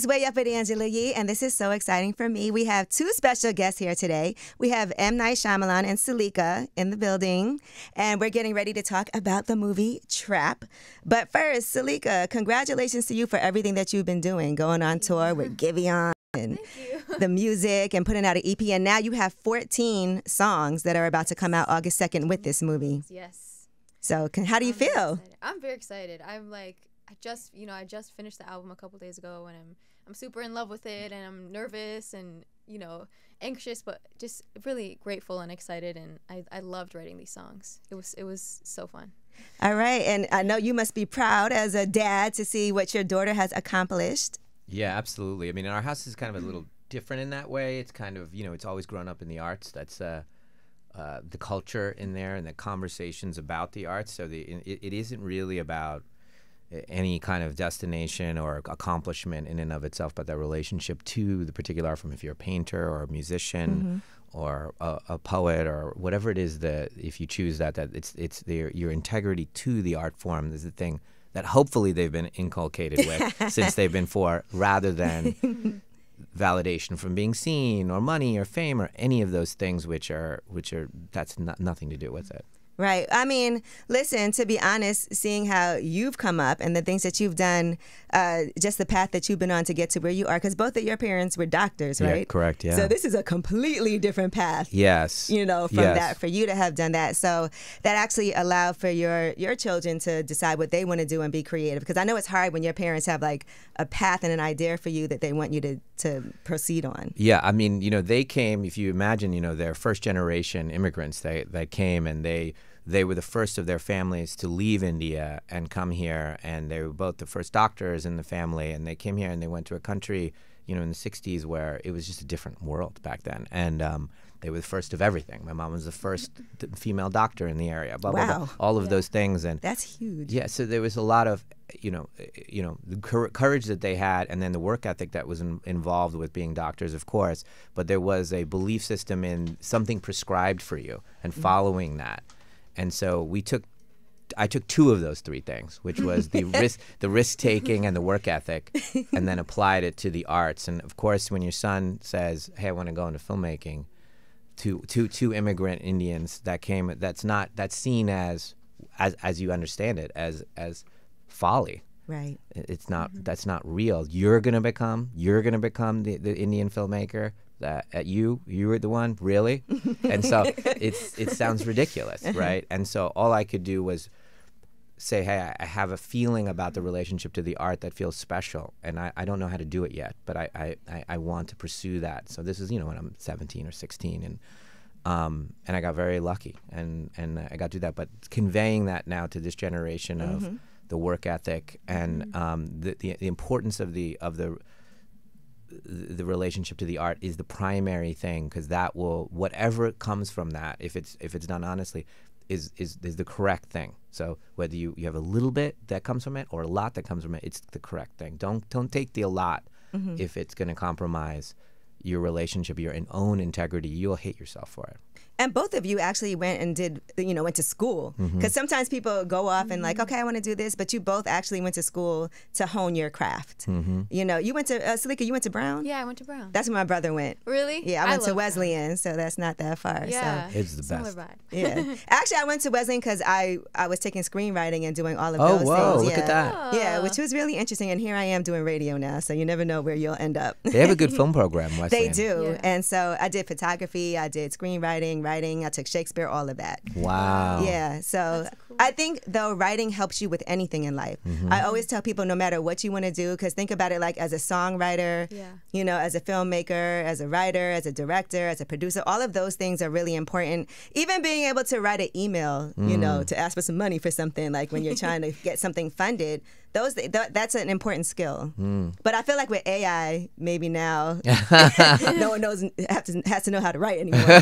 Way Up with Angela Yee, and this is so exciting for me. We have two special guests here today. We have M. Night Shyamalan and Saleka in the building, and we're getting ready to talk about the movie Trap. But first, Saleka, congratulations to you for everything that you've been doing, going on tour with Giveon and the music and putting out an EP, and now you have 14 songs that are about to come out August 2nd with this movie. Yes. So how do you feel? I'm very excited. I'm like, I just finished the album a couple days ago, and I'm super in love with it, and I'm nervous and, you know, anxious, but just really grateful and excited, and I loved writing these songs. It was so fun. All right, and I know you must be proud as a dad to see what your daughter has accomplished. Yeah, absolutely. I mean, our house is kind of a little different in that way. It's kind of, you know, it's always grown up in the arts. That's the culture in there and the conversations about the arts. So it isn't really about any kind of destination or accomplishment in and of itself, but that relationship to the particular art form. If you're a painter or a musician or a poet or whatever it is, that if you choose that it's your integrity to the art form is the thing that hopefully they've been inculcated with since they've been four, rather than validation from being seen or money or fame or any of those things which are that's nothing to do with it. Right. I mean, listen, to be honest, seeing how you've come up and the things that you've done, just the path that you've been on to get to where you are, because both of your parents were doctors, right? Yeah, correct, yeah. So this is a completely different path. Yes. You know, from that, for you to have done that. So that actually allowed for your children to decide what they want to do and be creative. Because I know it's hard when your parents have like a path and an idea for you that they want you to proceed on. Yeah, I mean, you know, they came, if you imagine, you know, they're first generation immigrants that came, and they were the first of their families to leave India and come here, and they were both the first doctors in the family, and they came here and they went to a country, you know, in the 60s where it was just a different world back then, and they were the first of everything. My mom was the first female doctor in the area, blah, blah, blah, all of those things. And that's huge. Yeah, so there was a lot of, you know, the courage that they had, and then the work ethic that was involved with being doctors, of course, but there was a belief system in something prescribed for you and following that. And so I took two of those three things, which was the risk taking and the work ethic, and then applied it to the arts. And of course, when your son says, "Hey, I want to go into filmmaking," two immigrant Indians that's seen as you understand it as folly. Right. It's not. That's not real. You're gonna become the Indian filmmaker. That you were the one, really? And so it sounds ridiculous, right? And so all I could do was say, hey, I have a feeling about the relationship to the art that feels special, and I don't know how to do it yet, but I want to pursue that. So this is, you know, when I'm 17 or 16, and I got very lucky, and I got to do that. But conveying that now to this generation of the work ethic and the importance of the relationship to the art is the primary thing, because that will, whatever comes from that, if it's done honestly, is the correct thing. So whether you have a little bit that comes from it or a lot that comes from it, it's the correct thing. Don't take the a lot if it's going to compromise your relationship, your own integrity. You'll hate yourself for it. And both of you actually went to school. Because sometimes people go off and like, okay, I want to do this, but you both actually went to school to hone your craft. You know, you went to, Saleka, you went to Brown? Yeah, I went to Brown. That's where my brother went. Really? Yeah, I went to Wesleyan, so that's not that far. Yeah. So. It's the best. Yeah. Actually, I went to Wesleyan because I was taking screenwriting and doing all of those things. Oh, whoa, yeah. look at that. Yeah, which was really interesting. And here I am doing radio now, so you never know where you'll end up. They have a good film program, Wesleyan. They do. Yeah. And so I did photography, I did screenwriting, writing, I took Shakespeare, all of that. Wow. Yeah. So cool. I think, though, writing helps you with anything in life. I always tell people, no matter what you want to do, because think about it like as a songwriter, you know, as a filmmaker, as a writer, as a director, as a producer, all of those things are really important. Even being able to write an email, you know, to ask for some money for something, like when you're trying to get something funded, that's an important skill. But I feel like with AI, maybe now, no one has to know how to write anymore.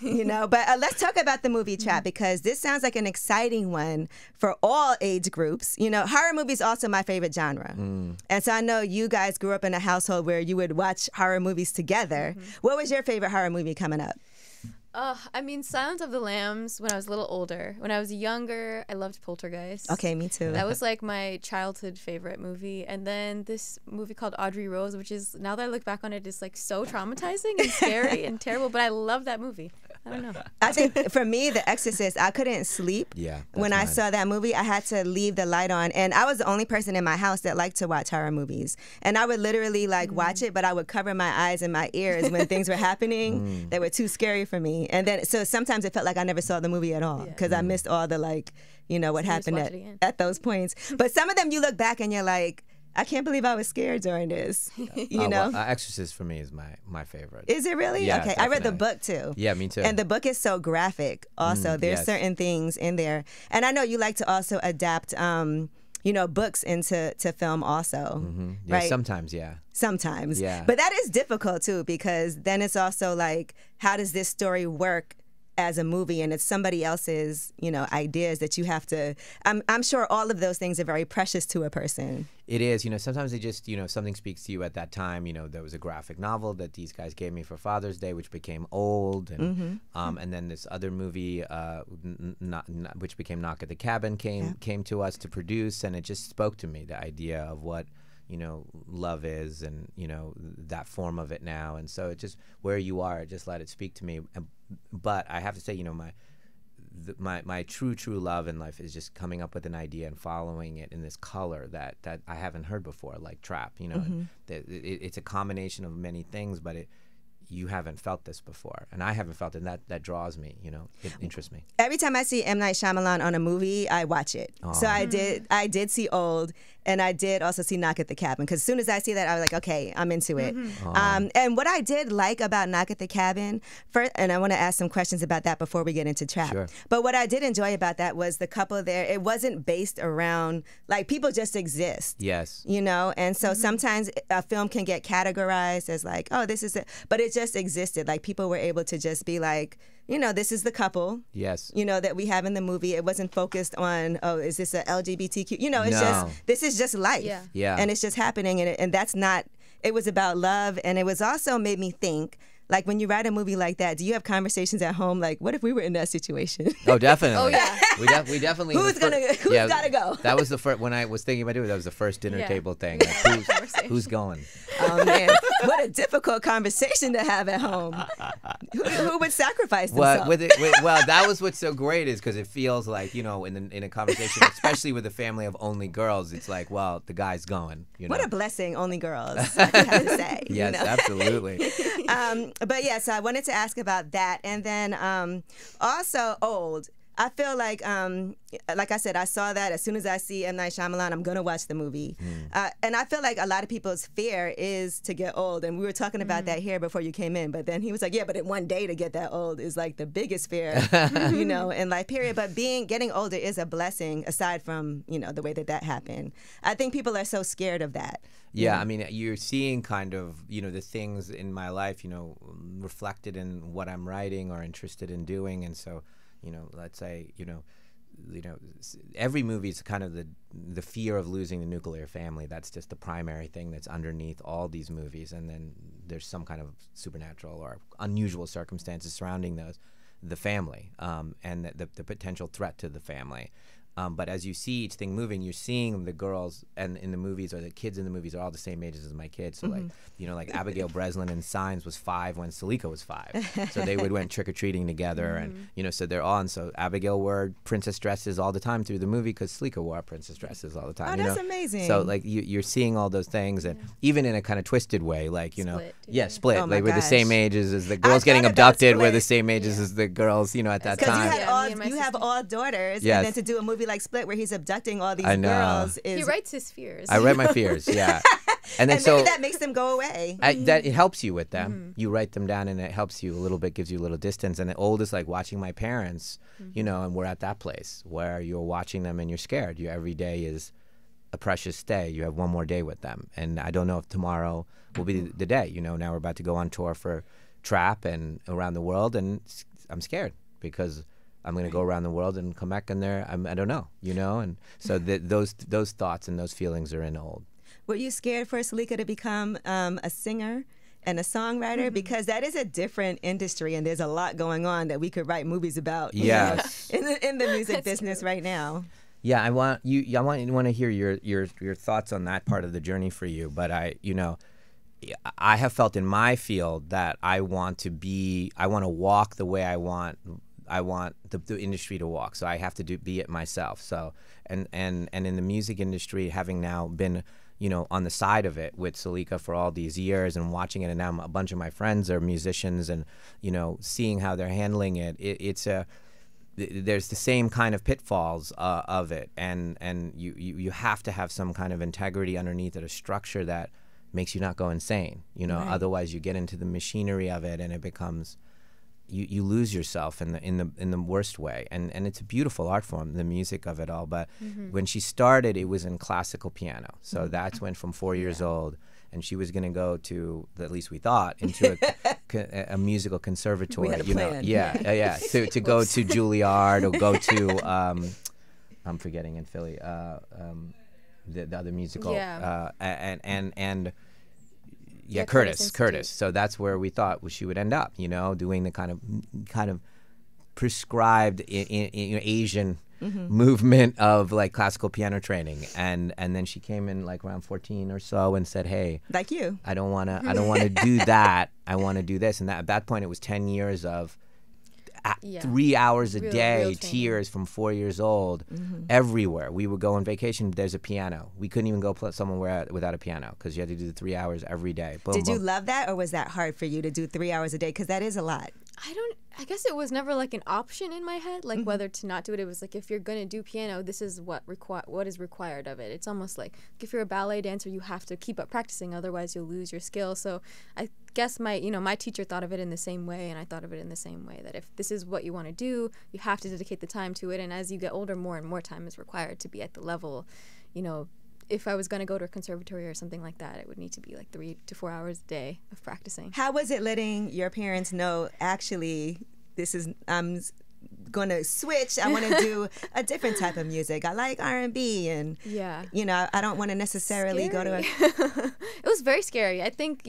You know, but let's talk about the movie Trap, because this sounds like an exciting one for all age groups. You know, horror movies also my favorite genre. And so I know you guys grew up in a household where you would watch horror movies together. What was your favorite horror movie coming up? I mean, Silence of the Lambs when I was a little older. When I was younger, I loved Poltergeist. Okay, me too. That was like my childhood favorite movie. And then this movie called Audrey Rose, which is, now that I look back on it, is like so traumatizing and scary and terrible. But I love that movie. I don't know. I think for me, The Exorcist, I couldn't sleep. Yeah. When I saw that movie, I had to leave the light on. And I was the only person in my house that liked to watch horror movies. And I would literally like watch it, but I would cover my eyes and my ears when things were happening that were too scary for me. And then, so sometimes it felt like I never saw the movie at all because I missed all the like, you know, what happened at those points. But some of them you look back and you're like, I can't believe I was scared during this. You know? Well, Exorcist for me is my favorite. Is it really? Yeah, okay. definitely. I read the book too. Yeah, me too. And the book is so graphic also. There's certain things in there. And I know you like to also adapt you know, books into film also. Yeah, right? sometimes, yeah. Sometimes. Yeah. But that is difficult too because then it's also like, how does this story work as a movie, and it's somebody else's, you know, ideas that you have to. I'm sure all of those things are very precious to a person. It is, you know. Sometimes they just, you know, something speaks to you at that time. You know, there was a graphic novel that these guys gave me for Father's Day, which became old, and then this other movie, which became Knock at the Cabin, came to us to produce, and it just spoke to me, the idea of what, you know, love is, and you know that form of it now, and so it just where you are, just let it speak to me. But I have to say, you know, my true love in life is just coming up with an idea and following it in this color that I haven't heard before, like trap. You know, it's a combination of many things, but you haven't felt this before, and I haven't felt it, and that draws me, you know, it interests me. Every time I see M. Night Shyamalan on a movie, I watch it. So I did see Old, and I did also see Knock at the Cabin, because as soon as I see that, I was like, okay, I'm into it. And what I did like about Knock at the Cabin, first, and I want to ask some questions about that before we get into Trap. Sure. But what I did enjoy about that was the couple there, it wasn't based around, like, people just exist. Yes. You know, and so sometimes a film can get categorized as like, oh, this is it, but it just existed. Like, people were able to just be like, you know, this is the couple. Yes. You know, that we have in the movie. It wasn't focused on, oh, is this a LGBTQ? You know, it's just, this is just life. Yeah. And it's just happening. And that's not, it was about love. And it was also made me think, like, when you write a movie like that, do you have conversations at home like, what if we were in that situation? Oh, definitely. Oh, yeah. We definitely. Who's gotta go? That was the first, when I was thinking about it, that was the first dinner table thing. Like, who's going? Oh, man. What a difficult conversation to have at home. Who would sacrifice themselves? Well, that was what's so great, is because it feels like, you know, in a conversation, especially with a family of only girls, it's like, well, the guy's going. You know? What a blessing, only girls, I have to say. Yes, you know? Absolutely. But yeah, so I wanted to ask about that. And then also Old. I feel like I said, I saw that. As soon as I see M. Night Shyamalan, I'm going to watch the movie. And I feel like a lot of people's fear is to get old. And we were talking about that here before you came in. But then he was like, yeah, but in one day to get that old is like the biggest fear, you know, in life, period. But getting older is a blessing, aside from, you know, the way that happened. I think people are so scared of that. Yeah, I mean, you're seeing kind of, you know, the things in my life, you know, reflected in what I'm writing or interested in doing. And so, you know, let's say, you know, every movie is kind of the fear of losing the nuclear family. That's just the primary thing that's underneath all these movies. And then there's some kind of supernatural or unusual circumstances surrounding the family, and the potential threat to the family. But as you see each thing moving, you're seeing the girls and in the movies, or the kids in the movies, are all the same ages as my kids. So like, you know, like Abigail Breslin in Signs was 5 when Saleka was 5. So they went trick-or-treating together, and, you know, so they're all, and so Abigail wore princess dresses all the time through the movie because Saleka wore princess dresses all the time. Oh, that's amazing. So like you're seeing all those things, and even in a kind of twisted way, like, you know, Split. Oh, they were the same ages as the girls getting abducted, were the same ages as the girls, you know, at that time. Because you have all daughters, and then to do a movie like Split where he's abducting all these girls is... He writes his fears. I write my fears, yeah. And then maybe that makes them go away. That it helps you with them. You write them down, and it helps you a little bit, gives you a little distance. And the old is like watching my parents, you know, and we're at that place where you're watching them and you're scared. Every day is a precious day. You have one more day with them. And I don't know if tomorrow will be the day. You know, now we're about to go on tour for Trap and around the world, and I'm scared because I'm going to go around the world and come back in there. I don't know, you know? And so those thoughts and those feelings are in Old. Were you scared for Saleka to become a singer and a songwriter, because that is a different industry, and there's a lot going on that we could write movies about. Yes. In the music business right now. Yeah, I want to hear your thoughts on that part of the journey for you. But I have felt in my field that I want to walk the way I want the industry to walk. So I have to be it myself. So and in the music industry, having now been on the side of it with Saleka for all these years and watching it, and now a bunch of my friends are musicians, and seeing how they're handling it, there's the same kind of pitfalls of it, and you have to have some kind of integrity underneath it, a structure that makes you not go insane. Right. Otherwise you get into the machinery of it, and it becomes you lose yourself in the worst way. And it's a beautiful art form, the music of it all. But when she started, it was in classical piano. So that's when, from 4 years old, and she was going to go to, at least we thought, into a musial conservatory. We had a plan. Yeah. To go to Juilliard, or go to I'm forgetting in Philly the other musical. Yeah. Curtis. So that's where we thought she would end up, doing the kind of prescribed Asian movement of like classical piano training, and then she came in like around 14 or so and said, "Hey, like you, I don't want to do that. I want to do this." And at that point, it was 10 years of 3 hours a day, tears from 4 years old, everywhere. We would go on vacation, there's a piano. We couldn't even go somewhere without a piano, because you had to do the 3 hours every day. Boom, Did you boom. love that, or was that hard for you to do 3 hours a day? Because that is a lot. I guess it was never like an option in my head, like whether to not do it. It was like, if you're going to do piano, this is what is required of it. It's almost like if you're a ballet dancer, you have to keep up practicing, otherwise you'll lose your skill. So I guess my teacher thought of it in the same way, and I thought of it in the same way, that if this is what you want to do, you have to dedicate the time to it. And as you get older, more and more time is required to be at the level, if I was going to go to a conservatory or something like that, it would need to be like 3 to 4 hours a day of practicing. How was it letting your parents know, actually, I'm going to switch. I want to do a different type of music. I like R&B, and I don't want to necessarily go to It was very scary. I think,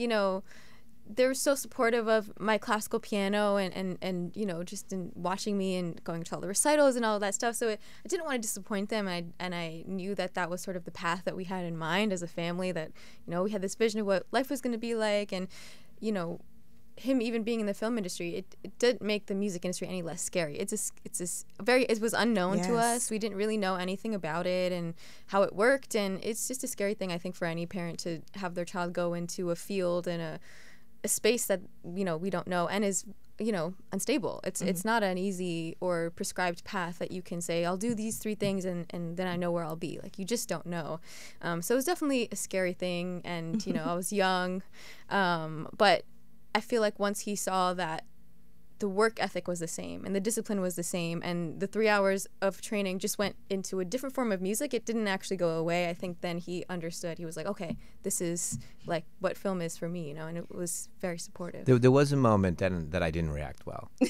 they were so supportive of my classical piano and just in watching me and going to all the recitals and all of that stuff. So I didn't want to disappoint them, and I knew that was sort of the path that we had in mind as a family, that we had this vision of what life was going to be like. And him even being in the film industry, it didn't make the music industry any less scary. It was unknown to us. We didn't really know anything about it and how it worked, and it's just a scary thing, I think, for any parent to have their child go into a field and a space that we don't know and is unstable. It's not an easy or prescribed path that you can say, I'll do these 3 things and then I know where I'll be. Like, you just don't know. So it was definitely a scary thing, and I was young, but I feel like once he saw that the work ethic was the same and the discipline was the same, and the 3 hours of training just went into a different form of music, it didn't actually go away. I think then he understood. He was like, okay, this is like what film is for me, and it was very supportive. There was a moment that I didn't react well. To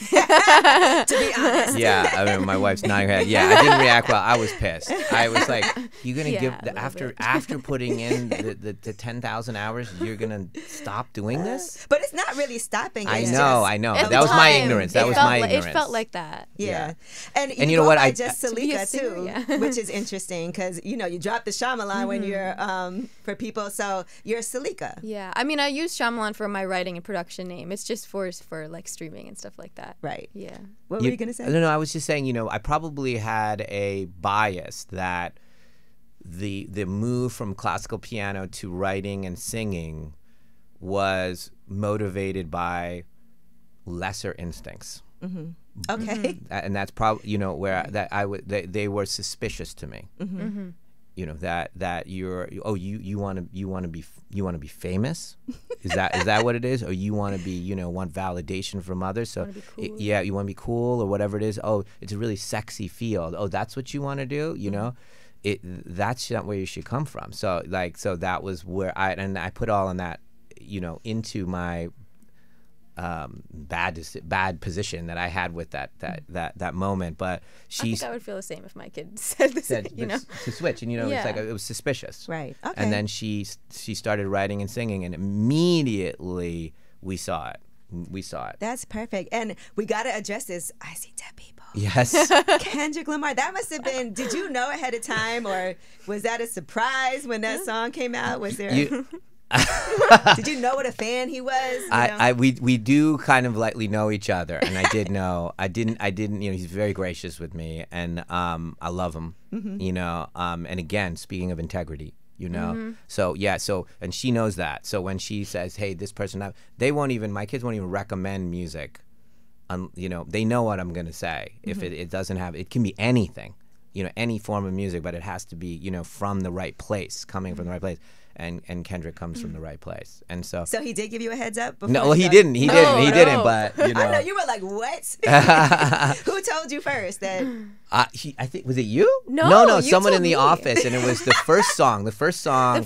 be honest. Yeah, I mean, my wife's nodding her head. Yeah, I didn't react well. I was pissed. I was like, "You're gonna give after putting in the 10,000 hours, you're gonna stop doing this?" But it's not really stopping. I know. That was my ignorance. That was my ignorance. It felt like that. Yeah. And you know what? I just Saleka too, which is interesting, because you dropped the Shyamalan when you're for people, so you're Saleka. Yeah, I mean, I use Shyamalan for my writing and production name. It's just for like streaming and stuff like that. Right. Yeah. What were you gonna say? No, I was just saying, I probably had a bias that the move from classical piano to writing and singing was motivated by lesser instincts. Okay. And that's probably where they were suspicious to me. That you want to be famous? Is that what it is? Or you want to be want validation from others? So cool. You want to be cool or whatever it is. Oh, it's a really sexy field. Oh, that's what you want to do. That's not where you should come from. So that was where I put all of that into my bad position that I had with that moment. But I think I would feel the same if my kid said the same, you know, to switch, and it's like it was suspicious, right? Okay. And then she started writing and singing, and immediately we saw it. That's perfect. And we got to address this. I see dead people. Yes. Kendrick Lamar. That must have been, did you know ahead of time, or was that a surprise when that song came out? Was there did you know what a fan he was? We do kind of lightly know each other, and I did know. I didn't, he's very gracious with me, and I love him, and again, speaking of integrity, So and she knows that. So when she says, "Hey, this person," my kids won't even recommend music. They know what I'm gonna say. If it doesn't have, it can be anything, any form of music, but it has to be, from the right place, coming from the right place. And Kendrick comes from the right place, and so he did give you a heads up before? No, well, he didn't. He didn't. But I know you were like, what? Who told you first that? I think, was it you? No, someone in the me. office, and it was the first song. The first song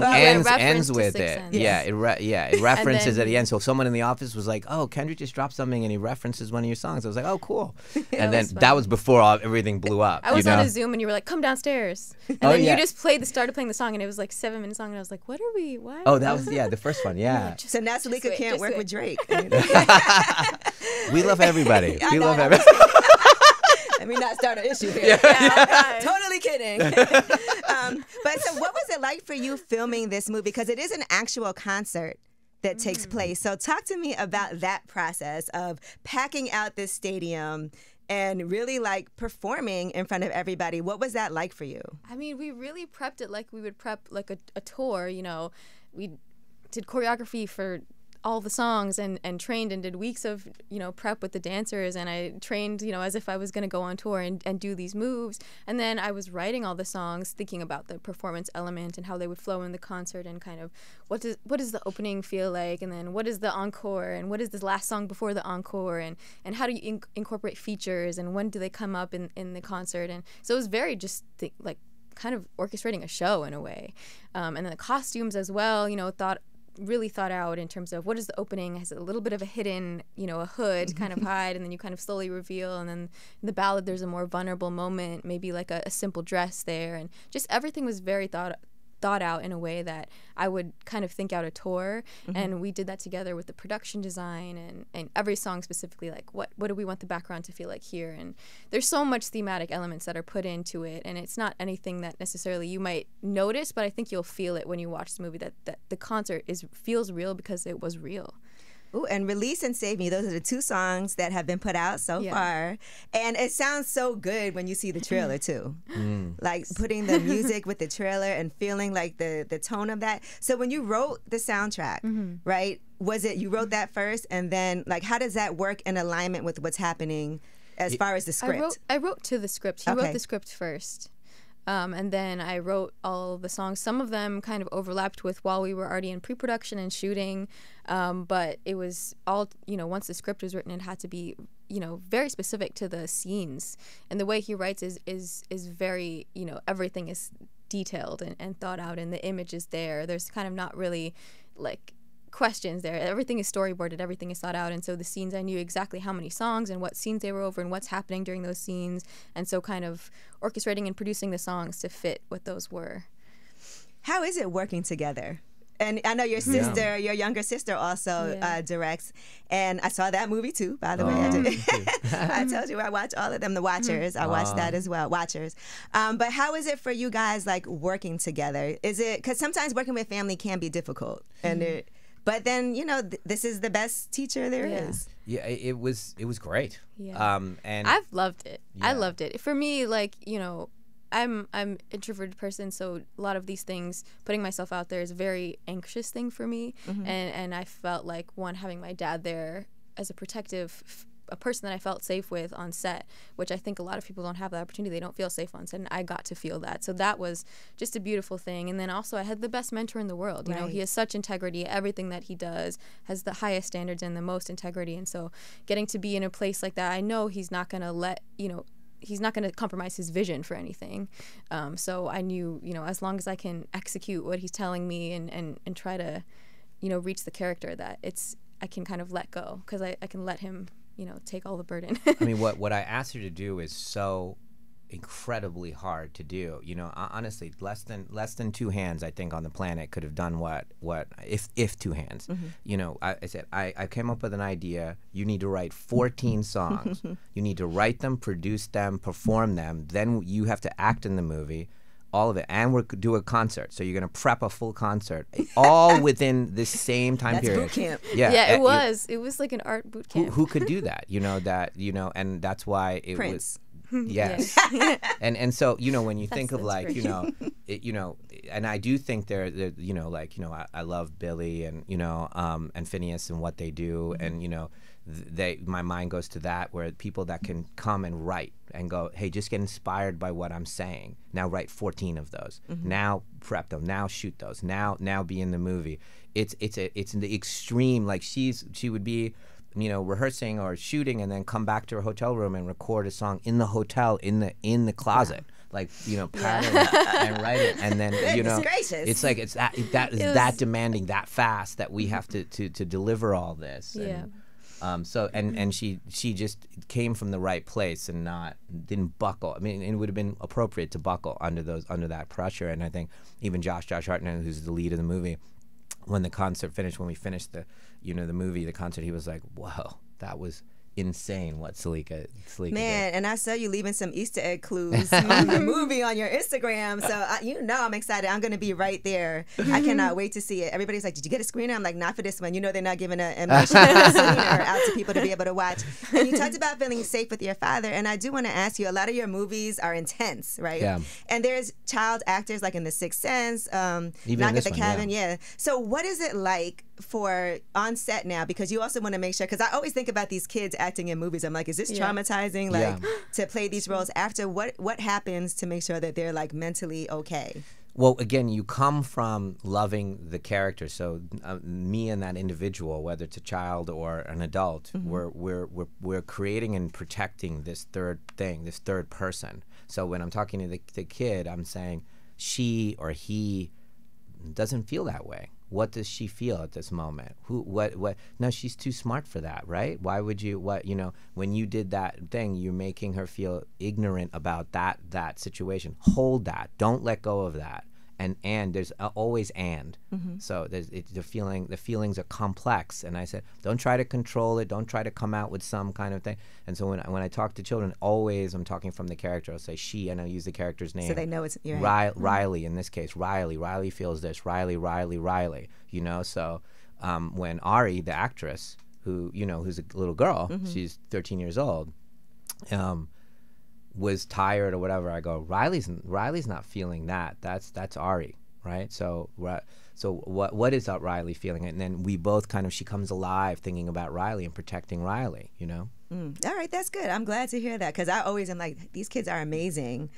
ends with it. Yes. It references at the end. So someone in the office was like, "Oh, Kendrick just dropped something, and he references one of your songs." I was like, "Oh, cool." And then that was before everything blew up. I was on a Zoom, and you were like, "Come downstairs," and then you just started playing the song, and it was like 7 minutes long, and I was like, "What are we? Why?" Oh, that was the first one. Yeah. So now Saleka can't work with Drake. We love everybody. We love everybody. Let me not start an issue here. Yeah. Totally kidding. But so what was it like for you filming this movie? Because it is an actual concert that takes place. So talk to me about that process of packing out this stadium and really like performing in front of everybody. What was that like for you? I mean, we really prepped it like we would prep like a tour, We did choreography for all the songs and trained and did weeks of, prep with the dancers, and I trained, as if I was going to go on tour and do these moves. And then I was writing all the songs, thinking about the performance element and how they would flow in the concert, and kind of what does the opening feel like, and then what is the encore, and what is this last song before the encore, and how do you incorporate features, and when do they come up in the concert. And so it was very just kind of orchestrating a show in a way. And then the costumes as well, really thought out in terms of what is the opening, has a little bit of a hidden, a hood kind of hide, and then you kind of slowly reveal, and then in the ballad there's a more vulnerable moment, maybe like a simple dress there, and just everything was very thought out in a way that I would kind of think out a tour. And we did that together with the production design and every song specifically, like what do we want the background to feel like here. And there's so much thematic elements that are put into it, and it's not anything that necessarily you might notice, but I think you'll feel it when you watch the movie, that the concert feels real because it was real. Ooh, and Release and Save Me, those are the 2 songs that have been put out so far. And it sounds so good when you see the trailer too. Like putting the music with the trailer and feeling like the tone of that. So when you wrote the soundtrack, right, was it you wrote that first, and then like how does that work in alignment with what's happening as far as the script? I wrote to the script. He wrote the script first. And then I wrote all the songs. Some of them kind of overlapped with while we were already in pre-production and shooting. But it was all, once the script was written, it had to be, very specific to the scenes. And the way he writes is very, everything is detailed and thought out, and the image is there. There's kind of not really like questions there. Everything is storyboarded, everything is thought out, and so the scenes, I knew exactly how many songs and what scenes they were over and what's happening during those scenes, and so kind of orchestrating and producing the songs to fit what those were. How is it working together? And I know your sister, your younger sister also directs, and I saw that movie too, by the way. I told you I watch all of them, The Watchers. I watched that as well, Watchers. But how is it for you guys like working together? Is it, because sometimes working with family can be difficult, and but then, this is the best teacher there is. Yeah, it was great. Yeah. And I've loved it. I loved it. For me, like, I'm an introverted person, so a lot of these things, putting myself out there is a very anxious thing for me. And I felt like, having my dad there as a protective a person that I felt safe with on set, which I think a lot of people don't have that opportunity. They don't feel safe on set, and I got to feel that. So that was just a beautiful thing. And then also I had the best mentor in the world. You know, he has such integrity. Everything that he does has the highest standards and the most integrity. And so getting to be in a place like that, I know he's not going to he's not going to compromise his vision for anything. So I knew, as long as I can execute what he's telling me and try to, reach the character, that I can kind of let go, because I can let him, you know, take all the burden. I mean, what I asked her to do is so incredibly hard to do. You know, honestly, less than two hands, I think, on the planet could have done what if two hands. You know, I said I came up with an idea. You need to write 14 songs. You need to write them, produce them, perform them. Then you have to act in the movie. All of it, and we're do a concert. So you're gonna prep a full concert, all within this same time period. That's boot camp. Yeah, it was. It was like an art boot camp. Who could do that? You know and that's why it Prince. was. Yes, and so when you think of like and I do think they're I love Billy and Phineas and what they do, and my mind goes to that, where people that can come and write and go, hey, just get inspired by what I'm saying. Now write 14 of those. Now prep them. Now shoot those. Now be in the movie. It's in the extreme. Like she would be, rehearsing or shooting, and then come back to her hotel room and record a song in the hotel in the closet. Like pattern and write it, and then it's like it's that demanding, that fast, that we have to deliver all this. Yeah. So she just came from the right place and didn't buckle. I mean, it would have been appropriate to buckle under that pressure. And I think even Josh Hartnett, who's the lead of the movie, when the concert finished, when we finished the movie, the concert, he was like, "Whoa, that was insane what Saleka Man, did." And I saw you leaving some Easter egg clues on the movie on your Instagram. So I'm excited. I'm going to be right there. I cannot wait to see it. Everybody's like, did you get a screener? I'm like, not for this one. They're not giving a screener out to people to be able to watch. And you talked about feeling safe with your father. And I do want to ask you, a lot of your movies are intense, right? Yeah. And there's child actors like in The Sixth Sense, Even Knock in at the this one, Cabin. Yeah. So what is it like for on set now? Because you also want to make sure, because I always think about these kids acting in movies. I'm like, is this traumatizing? Like to play these roles after what happens to make sure that they're like mentally okay? Well, again, you come from loving the character. So me and that individual, whether it's a child or an adult, we're creating and protecting this third thing, this third person. So when I'm talking to the kid, I'm saying she or he doesn't feel that way. What does she feel at this moment? What? No, she's too smart for that, right? Why would you? When you did that thing, you're making her feel ignorant about that situation. Hold that. Don't let go of that. And there's always and. So the feelings are complex. And I said, don't try to control it. Don't try to come out with some kind of thing. And so when I talk to children, always I'm talking from the character. I'll say she, and I'll use the character's name. So they know it's Riley in this case. Riley feels this. Riley. So when Ari, the actress, who's a little girl, she's 13 years old, was tired or whatever, I go, Riley's not feeling that. That's Ari, right? So what is that Riley feeling? And then we both she comes alive thinking about Riley and protecting Riley, All right, that's good. I'm glad to hear that, because I always am like, these kids are amazing.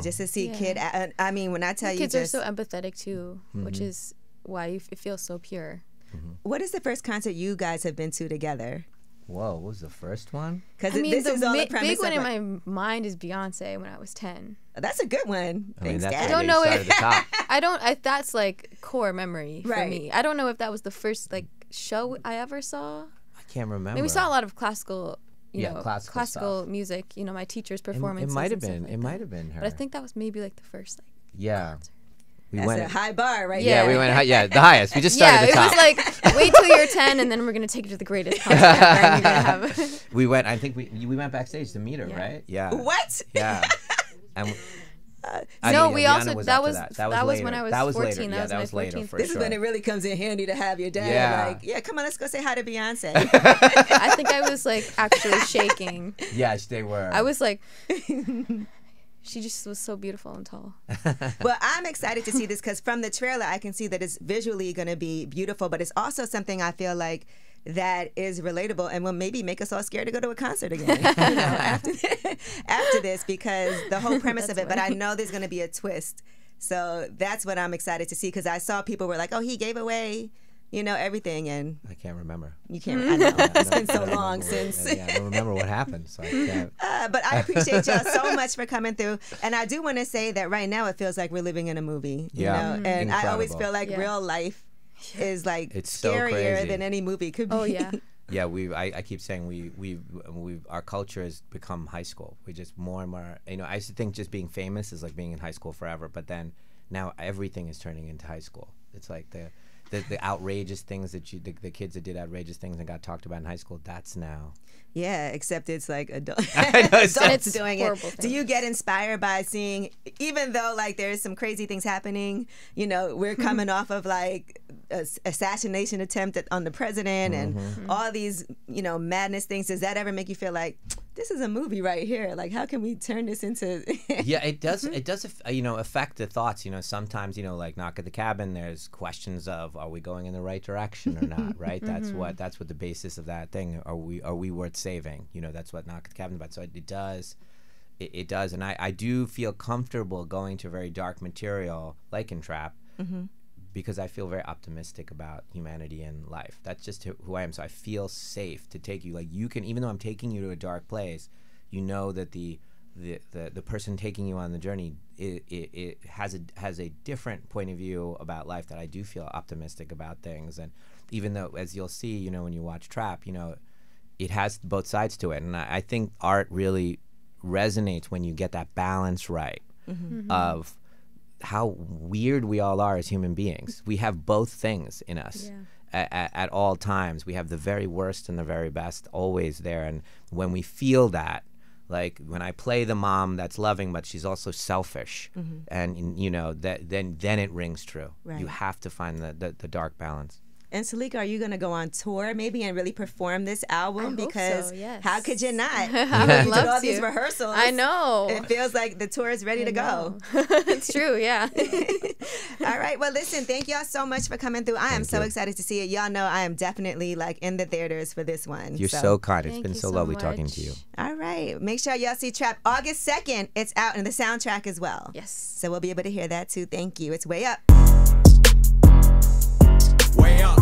Just to see kid. I mean, when I tell you, kids are so empathetic too, which is why it feels so pure. What is the first concert you guys have been to together? Whoa, what was the first one? Because this is all the premise big one of in my mind is Beyonce when I was 10. That's a good one. Thanks, Dad. I don't know if that's like core memory for me. I don't know if that was the first like show I ever saw. I can't remember. I mean, we saw a lot of classical, classical music. My teacher's performances. It might have been. It might have been her. But I think that was maybe like the first concert. That's a high bar, right? Yeah, we went. The highest. We just started at the top. It was like, wait till you're 10, and then we're gonna take you to the greatest concert ever you're gonna have. We went. I think we went backstage to meet her, right? Yeah. What? Yeah. And we also that was when I was 14. That was later. This is when it really comes in handy to have your dad. Come on, let's go say hi to Beyonce. I think I was like actually shaking. Yes, they were. I was like. She just was so beautiful and tall. Well, I'm excited to see this, because from the trailer, I can see that it's visually going to be beautiful, but it's also something I feel like that is relatable and will maybe make us all scared to go to a concert again after this, because the whole premise of it. But I know there's going to be a twist. So that's what I'm excited to see, because I saw people were like, oh, he gave away everything, and I can't remember. You can't. I know. It's been so long since. I don't remember what happened, so I can't. But I appreciate y'all so much for coming through, and I do want to say that right now it feels like we're living in a movie. And Incredible. I always feel like real life is like It's so scarier crazy. than any movie could be. Oh yeah. Yeah, I keep saying our culture has become high school. We just more and more, you know, I used to think just being famous is like being in high school forever, but then now everything is turning into high school. It's like the outrageous things that the kids that did outrageous things and got talked about in high school, that's now. Yeah, except it's like adults doing it. Thing. Do you get inspired by seeing, even though like there's some crazy things happening, you know, we're coming off of like an assassination attempt on the president and all these, you know, madness things. Does that ever make you feel like, this is a movie right here? Like, how can we turn this into... Yeah, it does. It does, you know, affect the thoughts. You know, sometimes, you know, like Knock at the Cabin, there's questions of, are we going in the right direction or not, right? That's what the basis of that thing. Are we worth saving? You know, that's what Knock at the Cabin is about. So it does. It does. And I do feel comfortable going to very dark material, like in Trap, because I feel very optimistic about humanity and life. That's just who I am. So I feel safe to take you. Like, you can, even though I'm taking you to a dark place, you know that the person taking you on the journey, it has a different point of view about life, that I do feel optimistic about things. And even though, as you'll see, you know, when you watch Trap, you know, it has both sides to it. And I think art really resonates when you get that balance right of how weird we all are as human beings. We have both things in us at all times. We have the very worst and the very best always there. And when we feel that, like when I play the mom that's loving, but she's also selfish, and you know, that then it rings true. Right. You have to find the dark balance. And Saleka, are you going to go on tour maybe and really perform this album? Because so, yes. How could you not? I would You love did all to. These rehearsals. I know. It feels like the tour is ready to go. It's true, yeah. All right. Well, listen, thank y'all so much for coming through. I am so excited to see it. Y'all know I am definitely like in the theaters for this one. You're so kind. It's Thank been you so so lovely much. talking to you. All right. Make sure y'all see Trap August 2nd. It's out in the soundtrack as well. Yes. So we'll be able to hear that too. Thank you. It's Way Up. Way up.